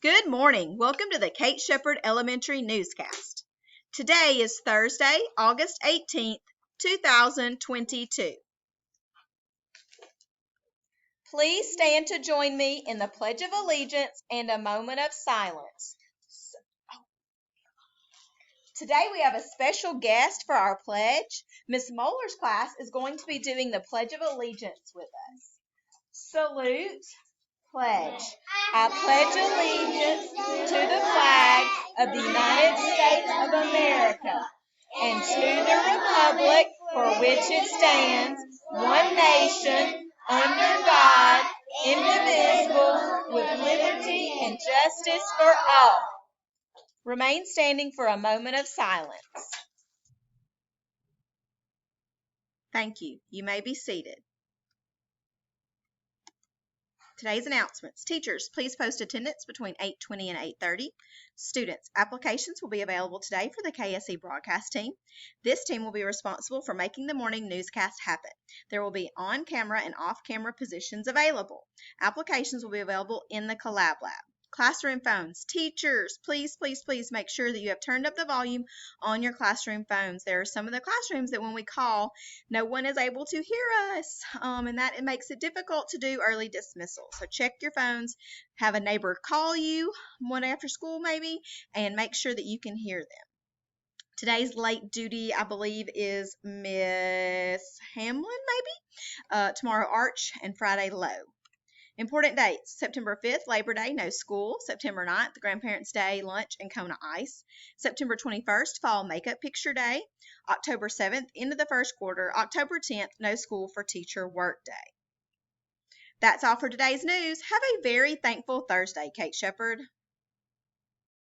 Good morning. Welcome to the Kate Shepherd Elementary Newscast. Today is Thursday, August 18th, 2022. Please stand to join me in the Pledge of Allegiance and a moment of silence. Today we have a special guest for our pledge. Miss Moeller's class is going to be doing the Pledge of Allegiance with us. Salute. Pledge. I pledge allegiance to the flag of the United States of America and to the republic for which it stands, one nation, under God, indivisible, with liberty and justice for all. Remain standing for a moment of silence. Thank you. You may be seated. Today's announcements. Teachers, please post attendance between 8:20 and 8:30. Students, applications will be available today for the KSE broadcast team. This team will be responsible for making the morning newscast happen. There will be on-camera and off-camera positions available. Applications will be available in the Collab Lab. Classroom phones. Teachers, please make sure that you have turned up the volume on your classroom phones. There are some of the classrooms that when we call, no one is able to hear us, and that it makes it difficult to do early dismissal. So check your phones, have a neighbor call you one after school maybe, and make sure that you can hear them. Today's late duty, I believe, is Miss Hamlin maybe. Tomorrow, Arch, and Friday, Low. Important dates: September 5th, Labor Day, no school. September 9th, Grandparents' Day, lunch and Kona ice. September 21st, Fall Makeup Picture Day. October 7th, end of the first quarter. October 10th, no school for Teacher Work Day. That's all for today's news. Have a very thankful Thursday, Kate Shepherd.